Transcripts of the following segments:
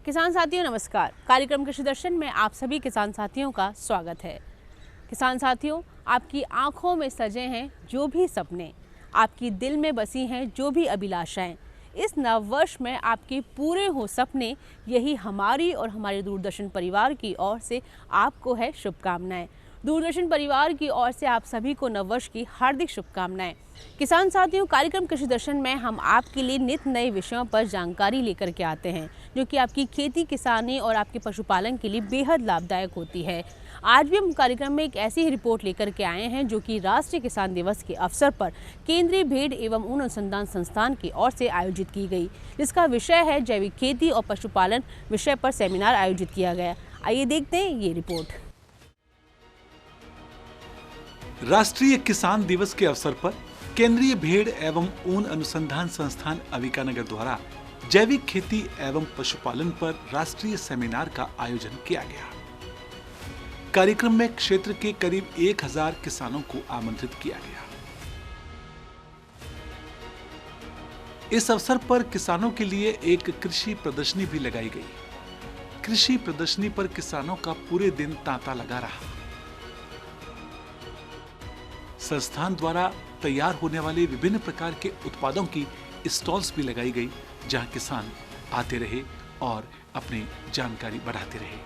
किसान साथियों नमस्कार। कार्यक्रम कृषि दर्शन में आप सभी किसान साथियों का स्वागत है। किसान साथियों, आपकी आंखों में सजे हैं जो भी सपने, आपकी दिल में बसी हैं जो भी अभिलाषाएं, इस नव वर्ष में आपके पूरे हो सपने, यही हमारी और हमारे दूरदर्शन परिवार की ओर से आपको है शुभकामनाएं। दूरदर्शन परिवार की ओर से आप सभी को नववर्ष की हार्दिक शुभकामनाएं। किसान साथियों, कार्यक्रम कृषि दर्शन में हम आपके लिए नित नए विषयों पर जानकारी लेकर के आते हैं जो कि आपकी खेती किसानी और आपके पशुपालन के लिए बेहद लाभदायक होती है। आज भी हम कार्यक्रम में एक ऐसी ही रिपोर्ट लेकर के आए हैं जो कि राष्ट्रीय किसान दिवस के अवसर पर केंद्रीय भेड़ एवं ऊन अनुसंधान संस्थान की ओर से आयोजित की गई, जिसका विषय है जैविक खेती और पशुपालन विषय पर सेमिनार आयोजित किया गया। आइए देखते हैं ये रिपोर्ट। राष्ट्रीय किसान दिवस के अवसर पर केंद्रीय भेड़ एवं ऊन अनुसंधान संस्थान अविकानगर द्वारा जैविक खेती एवं पशुपालन पर राष्ट्रीय सेमिनार का आयोजन किया गया। कार्यक्रम में क्षेत्र के करीब 1000 किसानों को आमंत्रित किया गया। इस अवसर पर किसानों के लिए एक कृषि प्रदर्शनी भी लगाई गई। कृषि प्रदर्शनी पर किसानों का पूरे दिन तांता लगा रहा। संस्थान द्वारा तैयार होने वाले विभिन्न प्रकार के उत्पादों की स्टॉल्स भी लगाई गई, जहां किसान आते रहे और अपनी जानकारी बढ़ाते रहे।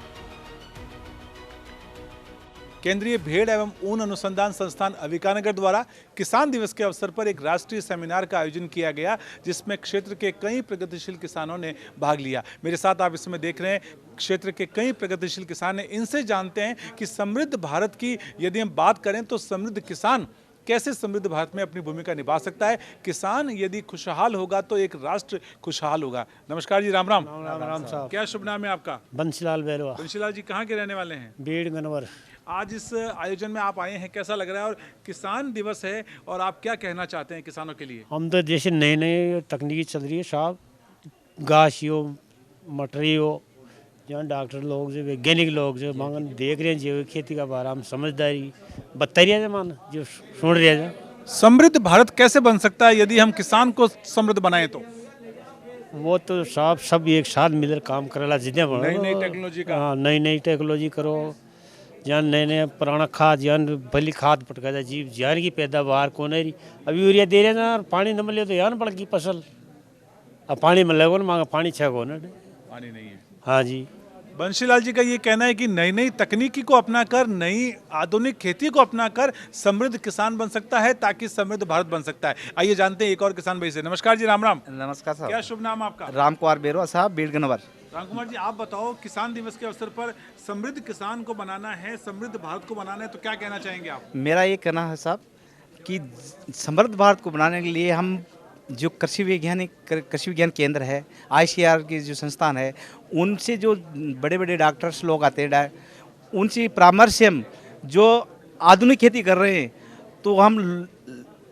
केंद्रीय भेड़ एवं ऊन अनुसंधान संस्थान अविकानगर द्वारा किसान दिवस के अवसर पर एक राष्ट्रीय सेमिनार का आयोजन किया गया, जिसमें क्षेत्र के कई प्रगतिशील किसानों ने भाग लिया। मेरे साथ आप इस समय देख रहे हैं क्षेत्र के कई प्रगतिशील किसान हैं। इनसे जानते हैं कि समृद्ध भारत की यदि हम बात करें तो समृद्ध किसान कैसे समृद्ध भारत में अपनी भूमिका निभा सकता है। किसान यदि खुशहाल होगा तो एक राष्ट्र खुशहाल होगा। नमस्कार जी, राम राम। राम साहब। क्या शुभ नाम है आपका? बंसीलाल बैरवा। बंशीलाल जी कहाँ के रहने वाले हैं? बीड़ गनवर। आज इस आयोजन में आप आए हैं, कैसा लग रहा है? और किसान दिवस है और आप क्या कहना चाहते हैं किसानों के लिए? हम तो जैसे नई नई तकनीक चल रही है साहब, घास हो मटरी हो, जहाँ डॉक्टर लोग जो वैज्ञानिक लोग जो मांगन देख रहे हैं जैविक खेती का बारे में समझदारी बता रही है मान जो सुन रहे हैं। समृद्ध भारत कैसे बन सकता है यदि हम किसान को समृद्ध बनाएं तो? वो तो साहब सब एक साथ मिलकर काम करेला, जितने नई नई टेक्नोलॉजी का। हाँ, नई नई टेक्नोलॉजी करो, जहाँ नए नए पुराना खाद जहाँ भली खाद पटका जाए जीव जहाँ की पैदावार को नहीं रही। अभी यूरिया दे रहे ना, पानी न मिले तो यहाँ पड़ गई फसल। अब पानी मिल ना मांगा पानी छः को ना, पानी नहीं है। हाँ जी। बंशीलाल जी का ये कहना है कि नई नई तकनीकी को अपनाकर, नई आधुनिक खेती को अपनाकर समृद्ध किसान बन सकता है, ताकि समृद्ध भारत बन सकता है। आइए जानते हैं एक और किसान भाई से। नमस्कार जी, राम राम। नमस्कार साहब। क्या शुभ नाम आपका? राम कुमार बेरवा साहब, बीड़ गनवर। राम कुमार जी, आप बताओ, किसान दिवस के अवसर पर समृद्ध किसान को बनाना है, समृद्ध भारत को बनाना है, तो क्या कहना चाहेंगे आप? मेरा ये कहना है साहब कि समृद्ध भारत को बनाने के लिए हम जो कृषि विज्ञान केंद्र है, ICAR की जो संस्थान है, उनसे जो बड़े बड़े डॉक्टर्स लोग आते हैं, उनसे परामर्श से हम जो आधुनिक खेती कर रहे हैं, तो हम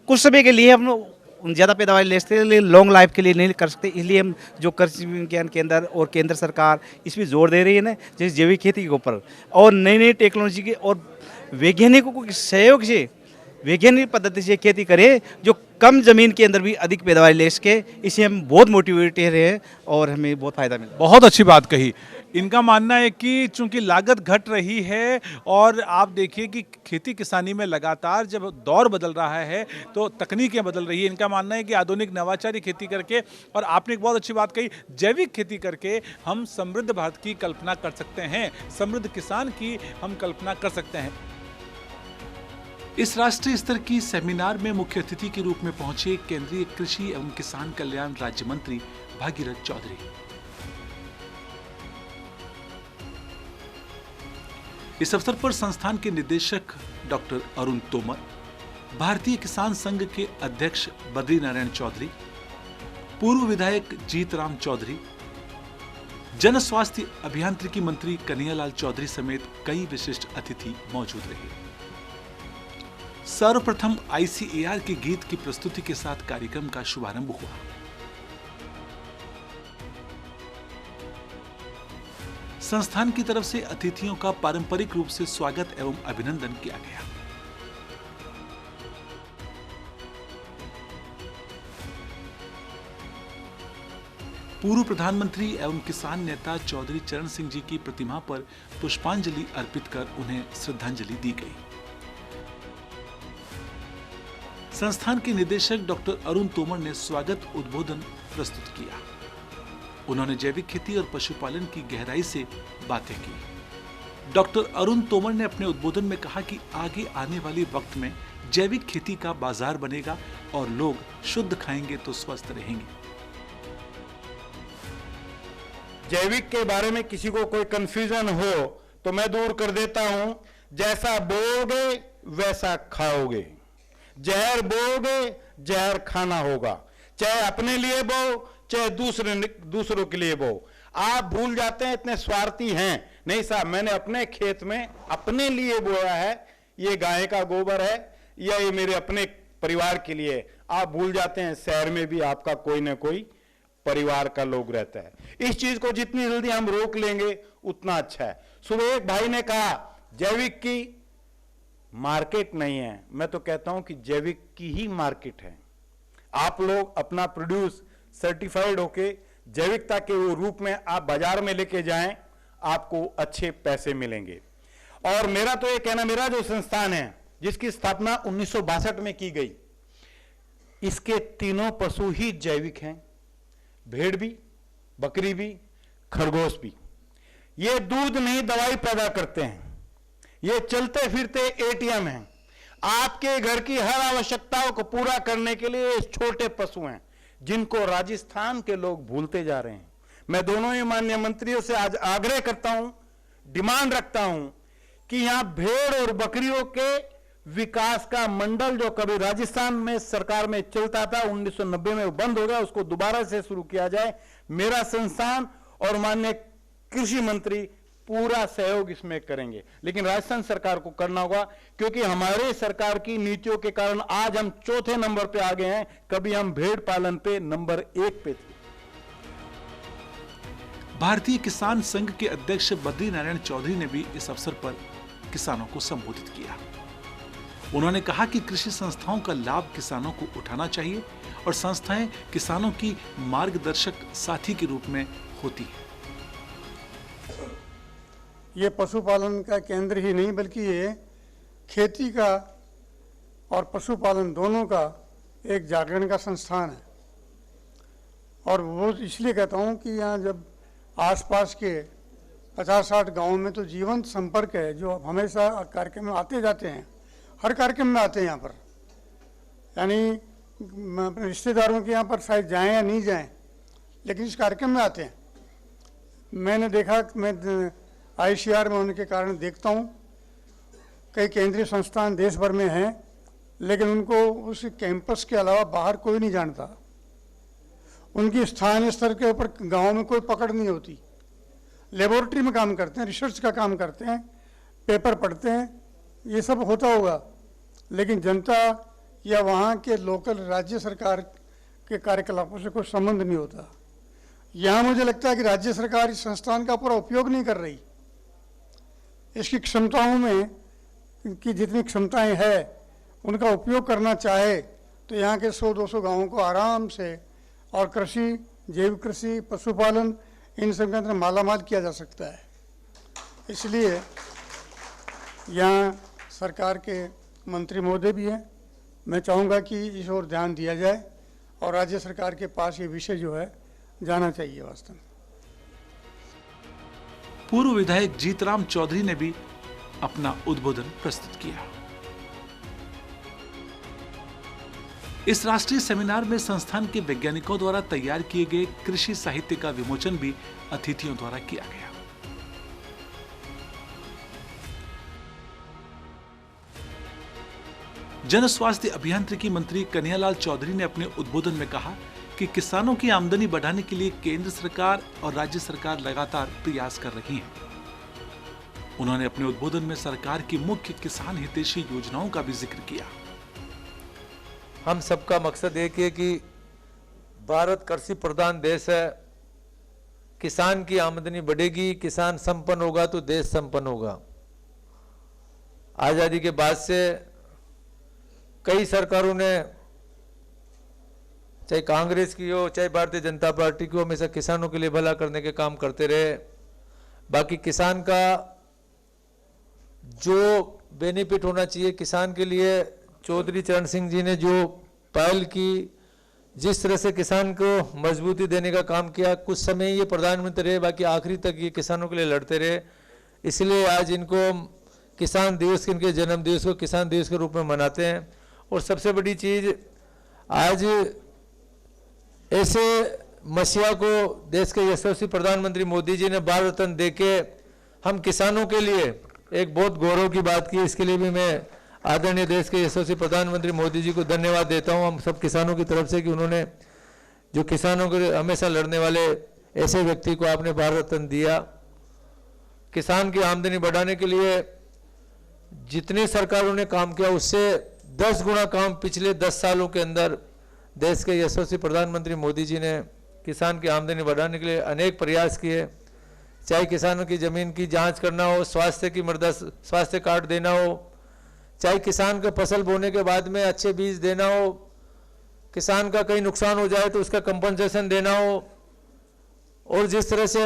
कुछ समय के लिए हम ज़्यादा पैदावार ले सकते हैं, लॉन्ग लाइफ के लिए नहीं कर सकते। इसलिए हम जो कृषि विज्ञान केंद्र और केंद्र सरकार इस पर जोर दे रही है ना, जैसे जैविक खेती के ऊपर और नई नई टेक्नोलॉजी के और वैज्ञानिकों के सहयोग से वैज्ञानिक पद्धति से खेती करें, जो कम ज़मीन के अंदर भी अधिक पैदावार ले सके। इसे हम बहुत मोटिवेटेड हैं और हमें बहुत फ़ायदा मिला। बहुत अच्छी बात कही। इनका मानना है कि चूंकि लागत घट रही है और आप देखिए कि खेती किसानी में लगातार जब दौर बदल रहा है तो तकनीकें बदल रही है। इनका मानना है कि आधुनिक नवाचारी खेती करके, और आपने एक बहुत अच्छी बात कही, जैविक खेती करके हम समृद्ध भारत की कल्पना कर सकते हैं, समृद्ध किसान की हम कल्पना कर सकते हैं। इस राष्ट्रीय स्तर की सेमिनार में मुख्य अतिथि के रूप में पहुंचे केंद्रीय कृषि एवं किसान कल्याण राज्य मंत्री भागीरथ चौधरी। इस अवसर पर संस्थान के निदेशक डॉक्टर अरुण तोमर, भारतीय किसान संघ के अध्यक्ष बद्री नारायण चौधरी, पूर्व विधायक जीतराम चौधरी, जन स्वास्थ्य अभियांत्रिकी मंत्री कन्हैयालाल चौधरी समेत कई विशिष्ट अतिथि मौजूद रहे। सर्वप्रथम ICAR के गीत की प्रस्तुति के साथ कार्यक्रम का शुभारंभ हुआ। संस्थान की तरफ से अतिथियों का पारंपरिक रूप से स्वागत एवं अभिनंदन किया गया। पूर्व प्रधानमंत्री एवं किसान नेता चौधरी चरण सिंह जी की प्रतिमा पर पुष्पांजलि अर्पित कर उन्हें श्रद्धांजलि दी गई। संस्थान के निदेशक डॉक्टर अरुण तोमर ने स्वागत उद्बोधन प्रस्तुत किया। उन्होंने जैविक खेती और पशुपालन की गहराई से बातें की। डॉक्टर अरुण तोमर ने अपने उद्बोधन में कहा कि आगे आने वाले वक्त में जैविक खेती का बाजार बनेगा और लोग शुद्ध खाएंगे तो स्वस्थ रहेंगे। जैविक के बारे में किसी को कोई कंफ्यूजन हो तो मैं दूर कर देता हूं। जैसा बोओगे वैसा खाओगे, जहर बोओगे जहर खाना होगा, चाहे अपने लिए बो चाहे दूसरों के लिए बो। आप भूल जाते हैं, इतने स्वार्थी हैं। नहीं साहब, मैंने अपने खेत में अपने लिए बोया है, ये गाय का गोबर है या ये मेरे अपने परिवार के लिए। आप भूल जाते हैं शहर में भी आपका कोई ना कोई परिवार का लोग रहता है। इस चीज को जितनी जल्दी हम रोक लेंगे उतना अच्छा है। सुबह एक भाई ने कहा जैविक की मार्केट नहीं है। मैं तो कहता हूं कि जैविक की ही मार्केट है। आप लोग अपना प्रोड्यूस सर्टिफाइड होके जैविकता के वो रूप में आप बाजार में लेके जाएं, आपको अच्छे पैसे मिलेंगे। और मेरा तो ये कहना, मेरा जो संस्थान है जिसकी स्थापना 1962 में की गई, इसके तीनों पशु ही जैविक हैं। भेड़ भी, बकरी भी, खरगोश भी। ये दूध नहीं दवाई पैदा करते हैं, ये चलते फिरते एटीएम हैं। आपके घर की हर आवश्यकताओं को पूरा करने के लिए छोटे पशु हैं जिनको राजस्थान के लोग भूलते जा रहे हैं। मैं दोनों ही माननीय मंत्रियों से आज आग्रह करता हूं, डिमांड रखता हूं कि यहां भेड़ और बकरियों के विकास का मंडल जो कभी राजस्थान में सरकार में चलता था, 1990 में वो बंद हो गया, उसको दोबारा से शुरू किया जाए। मेरा संस्थान और माननीय कृषि मंत्री पूरा सहयोग इसमें करेंगे, लेकिन राजस्थान सरकार को करना होगा, क्योंकि हमारे सरकार की नीतियों के कारण आज हम चौथे नंबर पे आ गए हैं। कभी हम भेड़ पालन पे नंबर 1 पे थे। भारतीय किसान संघ के अध्यक्ष बद्री नारायण चौधरी ने भी इस अवसर पर किसानों को संबोधित किया। उन्होंने कहा कि कृषि संस्थाओं का लाभ किसानों को उठाना चाहिए और संस्थाएं किसानों की मार्गदर्शक साथी के रूप में होती हैं। ये पशुपालन का केंद्र ही नहीं बल्कि ये खेती का और पशुपालन दोनों का एक जागरण का संस्थान है। और वो इसलिए कहता हूँ कि यहाँ जब आसपास के 50-60 गाँव में तो जीवंत संपर्क है, जो हमेशा कार्यक्रम में आते जाते हैं, हर कार्यक्रम में आते हैं यहाँ पर। यानी अपने रिश्तेदारों के यहाँ पर शायद जाएं या नहीं जाएं, लेकिन इस कार्यक्रम में आते हैं। मैंने देखा, मैं ICR में होने के कारण देखता हूँ, कई केंद्रीय संस्थान देश भर में हैं, लेकिन उनको उस कैंपस के अलावा बाहर कोई नहीं जानता। उनकी स्थानीय स्तर के ऊपर गांव में कोई पकड़ नहीं होती। लेबोरेटरी में काम करते हैं, रिसर्च का काम करते हैं, पेपर पढ़ते हैं, ये सब होता होगा, लेकिन जनता या वहाँ के लोकल राज्य सरकार के कार्यकलापों से कोई संबंध नहीं होता। यहाँ मुझे लगता है कि राज्य सरकार इस संस्थान का पूरा उपयोग नहीं कर रही। इसकी क्षमताओं में की जितनी क्षमताएं हैं उनका उपयोग करना चाहे तो यहाँ के 100-200 गाँवों को आराम से और कृषि, जैविक कृषि, पशुपालन, इन सब के अंदर मालामाल किया जा सकता है। इसलिए यहाँ सरकार के मंत्री महोदय भी हैं। मैं चाहूँगा कि इस ओर ध्यान दिया जाए और राज्य सरकार के पास ये विषय जो है जाना चाहिए वास्तव में। पूर्व विधायक जीतराम चौधरी ने भी अपना उद्बोधन प्रस्तुत किया। इस राष्ट्रीय सेमिनार में संस्थान के वैज्ञानिकों द्वारा तैयार किए गए कृषि साहित्य का विमोचन भी अतिथियों द्वारा किया गया। जन स्वास्थ्य अभियांत्रिकी मंत्री कन्हैयालाल चौधरी ने अपने उद्बोधन में कहा कि किसानों की आमदनी बढ़ाने के लिए केंद्र सरकार और राज्य सरकार लगातार प्रयास कर रही हैं। उन्होंने अपने उद्बोधन में सरकार की मुख्य किसान हितैषी योजनाओं का भी जिक्र किया। हम सबका मकसद एक है कि भारत कृषि प्रधान देश है। किसान की आमदनी बढ़ेगी, किसान संपन्न होगा तो देश संपन्न होगा। आजादी के बाद से कई सरकारों ने चाहे कांग्रेस की हो चाहे भारतीय जनता पार्टी की हो, हमेशा किसानों के लिए भला करने के काम करते रहे। बाकी किसान का जो बेनिफिट होना चाहिए किसान के लिए, चौधरी चरण सिंह जी ने जो पहल की, जिस तरह से किसान को मजबूती देने का काम किया, कुछ समय ये प्रधानमंत्री रहे, बाकी आखिरी तक ये किसानों के लिए लड़ते रहे। इसलिए आज इनको किसान दिवस, इनके जन्म दिवस को किसान दिवस के रूप में मनाते हैं। और सबसे बड़ी चीज़, आज ऐसे मसीहा को देश के यशस्वी प्रधानमंत्री मोदी जी ने भारत रत्न देके हम किसानों के लिए एक बहुत गौरव की बात की। इसके लिए भी मैं आदरणीय देश के यशस्वी प्रधानमंत्री मोदी जी को धन्यवाद देता हूं, हम सब किसानों की तरफ से, कि उन्होंने जो किसानों के लिए हमेशा लड़ने वाले ऐसे व्यक्ति को आपने भारत रत्न दिया। किसान की आमदनी बढ़ाने के लिए जितनी सरकारों ने काम किया उससे 10 गुना काम पिछले 10 सालों के अंदर देश के यशस्वी प्रधानमंत्री मोदी जी ने किसान की आमदनी बढ़ाने के लिए अनेक प्रयास किए। चाहे किसानों की ज़मीन की जांच करना हो, स्वास्थ्य की मृदा स्वास्थ्य कार्ड देना हो, चाहे किसान का फसल बोने के बाद में अच्छे बीज देना हो, किसान का कहीं नुकसान हो जाए तो उसका कंपनसेशन देना हो, और जिस तरह से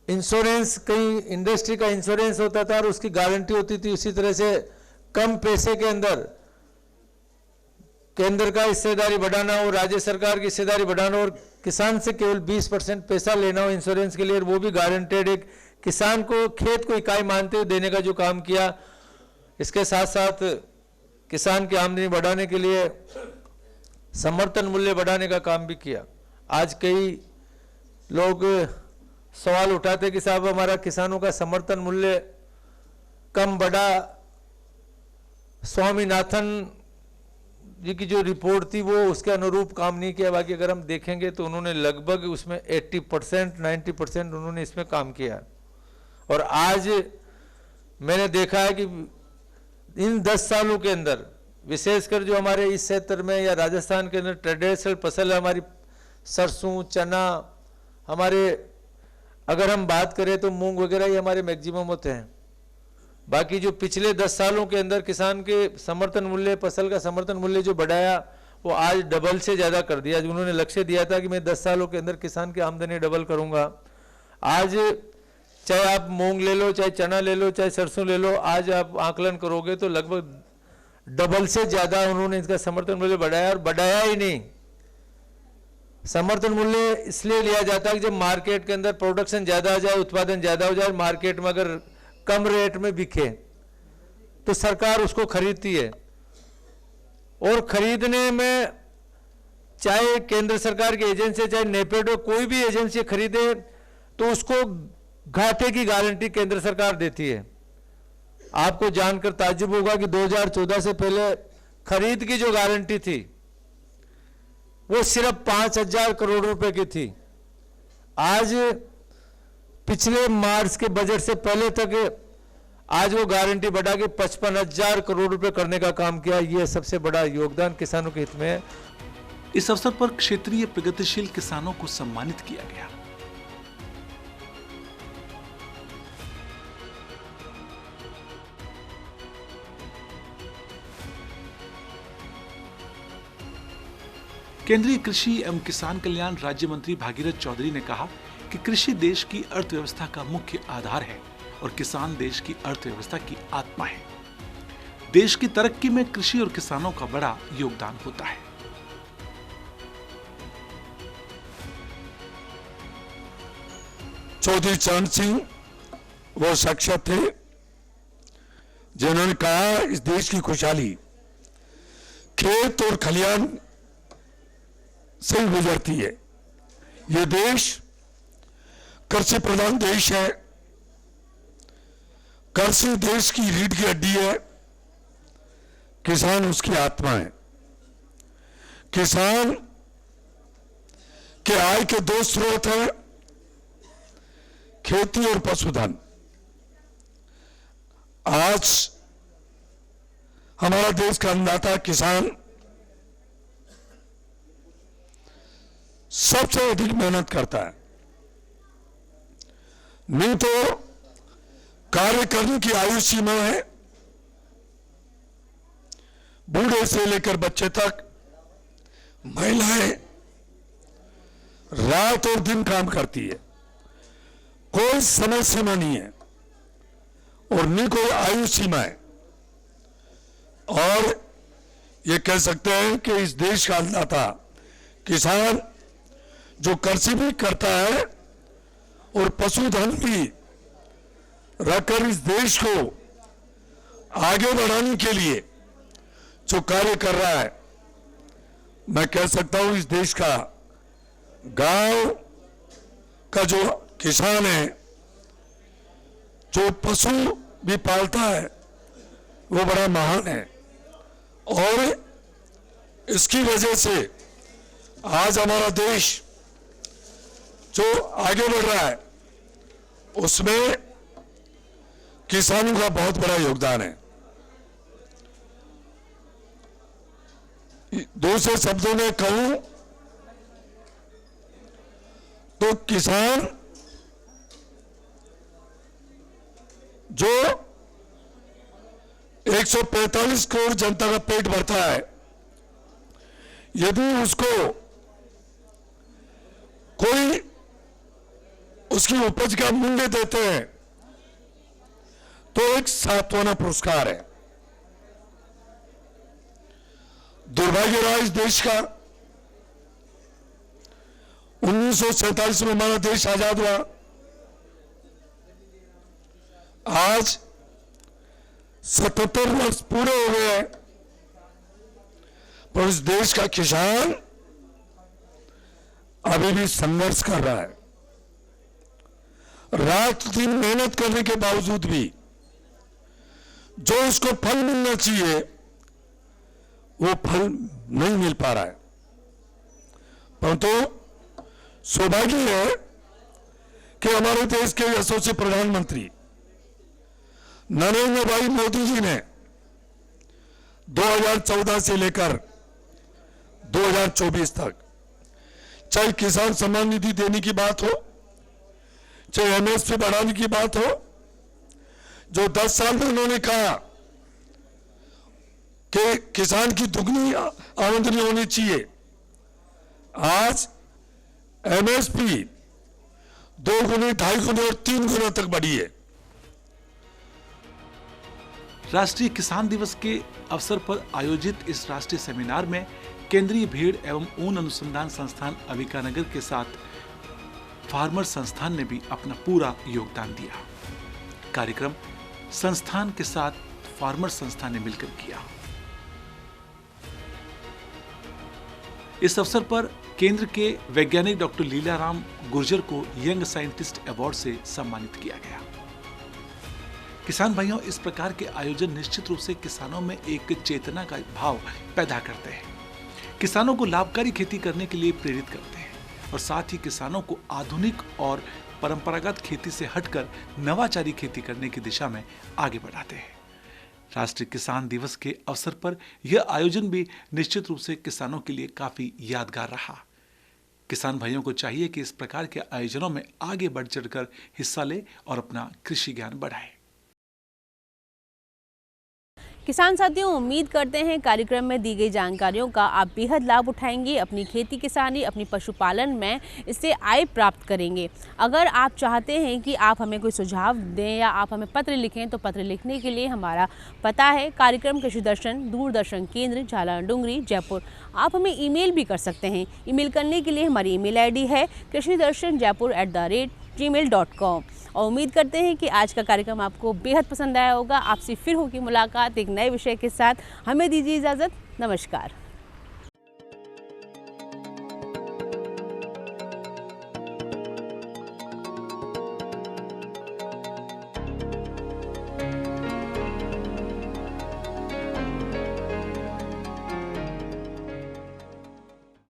इंश्योरेंस, कहीं इंडस्ट्री का इंश्योरेंस होता था और उसकी गारंटी होती थी, उसी तरह से कम पैसे के अंदर केंद्र का हिस्सेदारी बढ़ाना हो, राज्य सरकार की हिस्सेदारी बढ़ाना हो, और किसान से केवल 20% पैसा लेना हो इंश्योरेंस के लिए, वो भी गारंटेड, एक किसान को खेत को इकाई मानते हुए देने का जो काम किया। इसके साथ साथ किसान की आमदनी बढ़ाने के लिए समर्थन मूल्य बढ़ाने का काम भी किया। आज कई लोग सवाल उठाते कि साहब हमारा किसानों का समर्थन मूल्य कम बढ़ा। स्वामीनाथन जी की जो रिपोर्ट थी वो उसके अनुरूप काम नहीं किया। बाकी अगर हम देखेंगे तो उन्होंने लगभग उसमें 80% 90% उन्होंने इसमें काम किया। और आज मैंने देखा है कि इन 10 सालों के अंदर, विशेषकर जो हमारे इस क्षेत्र में या राजस्थान के अंदर ट्रेडिशनल फसल है हमारी, सरसों, चना, हमारे अगर हम बात करें तो मूंग वगैरह ही हमारे मैक्सिमम होते हैं। बाकी जो पिछले 10 सालों के अंदर किसान के समर्थन मूल्य, फसल का समर्थन मूल्य जो बढ़ाया, वो आज डबल से ज़्यादा कर दिया। उन्होंने लक्ष्य दिया था कि मैं 10 सालों के अंदर किसान की आमदनी डबल करूंगा। आज चाहे आप मूंग ले लो, चाहे चना ले लो, चाहे सरसों ले लो, आज आप आकलन करोगे तो लगभग डबल से ज़्यादा उन्होंने इसका समर्थन मूल्य बढ़ाया। और बढ़ाया ही नहीं, समर्थन मूल्य इसलिए लिया जाता है कि जब मार्केट के अंदर प्रोडक्शन ज़्यादा आ जाए, उत्पादन ज़्यादा हो जाए, मार्केट में अगर कम रेट में बिके तो सरकार उसको खरीदती है। और खरीदने में चाहे केंद्र सरकार की एजेंसी, चाहे नेपेड, कोई भी एजेंसी खरीदे तो उसको घाटे की गारंटी केंद्र सरकार देती है। आपको जानकर ताज्जुब होगा कि 2014 से पहले खरीद की जो गारंटी थी वो सिर्फ 5,000 करोड़ रुपए की थी। आज पिछले मार्च के बजट से पहले तक आज वो गारंटी बढ़ा के 55,000 करोड़ रुपए करने का काम किया। ये सबसे बड़ा योगदान किसानों के हित में है। इस अवसर पर क्षेत्रीय प्रगतिशील किसानों को सम्मानित किया गया। केंद्रीय कृषि एवं किसान कल्याण राज्य मंत्री भागीरथ चौधरी ने कहा कि कृषि देश की अर्थव्यवस्था का मुख्य आधार है और किसान देश की अर्थव्यवस्था की आत्मा है। देश की तरक्की में कृषि और किसानों का बड़ा योगदान होता है। चौधरी चरण सिंह वो शख्सियत थे जिन्होंने कहा इस देश की खुशहाली खेत और खलियान से गुजरती है। ये देश कृषि प्रधान देश है। कृषि देश की रीढ़ की हड्डी है। किसान उसकी आत्मा है। किसान के आय के 2 स्रोत हैं, खेती और पशुधन। आज हमारा देश का अन्नदाता किसान सबसे अधिक मेहनत करता है। नहीं तो कार्य करने की आयु सीमा है, बूढ़े से लेकर बच्चे तक महिलाएं रात और दिन काम करती है, कोई समय सीमा नहीं है और न कोई आयु सीमा है। और ये कह सकते हैं कि इस देश का अन्नदाता किसान जो कृषि भी करता है और पशुधन भी रखकर इस देश को आगे बढ़ाने के लिए जो कार्य कर रहा है, मैं कह सकता हूं इस देश का गांव का जो किसान है, जो पशु भी पालता है, वो बड़ा महान है। और इसकी वजह से आज हमारा देश जो आगे बढ़ रहा है उसमें किसानों का बहुत बड़ा योगदान है। दूसरे शब्दों में कहूं तो किसान जो 145 करोड़ जनता का पेट भरता है, यदि उसको कोई उसकी उपज का मूल्य देते हैं तो एक सातवाना पुरस्कार है। दुर्भाग्य रहा इस देश का, 1947 में हमारा देश आजाद हुआ, आज 77 वर्ष पूरे हो गए हैं, पर इस देश का किसान अभी भी संघर्ष कर रहा है। रात दिन मेहनत करने के बावजूद भी जो उसको फल मिलना चाहिए वो फल नहीं मिल पा रहा है। परंतु सौभाग्य है कि हमारे देश के यशस्वी प्रधानमंत्री नरेंद्र भाई मोदी जी ने 2014 से लेकर 2024 तक, चाहे किसान सम्मान निधि देने की बात हो, चाहे एमएसपी बढ़ाने की बात हो, जो 10 साल में उन्होंने कहा कि किसान की दुगनी आमदनी होनी चाहिए, आज एमएसपी 2 गुने, 2.5 गुने और 3 गुना तक बढ़ी है। राष्ट्रीय किसान दिवस के अवसर पर आयोजित इस राष्ट्रीय सेमिनार में केंद्रीय भेड़ एवं ऊन अनुसंधान संस्थान अंबिकानगर के साथ फार्मर संस्थान ने भी अपना पूरा योगदान दिया। कार्यक्रम संस्थान के साथ फार्मर संस्थान ने मिलकर किया। इस अवसर पर केंद्र के वैज्ञानिक डॉक्टर लीलाराम गुर्जर को यंग साइंटिस्ट अवार्ड से सम्मानित किया गया। किसान भाइयों, इस प्रकार के आयोजन निश्चित रूप से किसानों में एक चेतना का भाव पैदा करते हैं, किसानों को लाभकारी खेती करने के लिए प्रेरित करते हैं और साथ ही किसानों को आधुनिक और परंपरागत खेती से हटकर नवाचारी खेती करने की दिशा में आगे बढ़ाते हैं। राष्ट्रीय किसान दिवस के अवसर पर यह आयोजन भी निश्चित रूप से किसानों के लिए काफी यादगार रहा। किसान भाइयों को चाहिए कि इस प्रकार के आयोजनों में आगे बढ़ चढ़कर हिस्सा ले और अपना कृषि ज्ञान बढ़ाए। किसान साथियों, उम्मीद करते हैं कार्यक्रम में दी गई जानकारियों का आप बेहद लाभ उठाएंगे, अपनी खेती किसानी, अपनी पशुपालन में इससे आय प्राप्त करेंगे। अगर आप चाहते हैं कि आप हमें कोई सुझाव दें या आप हमें पत्र लिखें, तो पत्र लिखने के लिए हमारा पता है कार्यक्रम कृषि दर्शन, दूरदर्शन केंद्र, झालावाड़ डुंगरी, जयपुर। आप हमें ईमेल भी कर सकते हैं। ईमेल करने के लिए हमारी ईमेल आईडी है krishidarshanjaipur@gmail.com। और उम्मीद करते हैं कि आज का कार्यक्रम आपको बेहद पसंद आया होगा। आपसे फिर होगी मुलाकात एक नए विषय के साथ। हमें दीजिए इजाज़त। नमस्कार।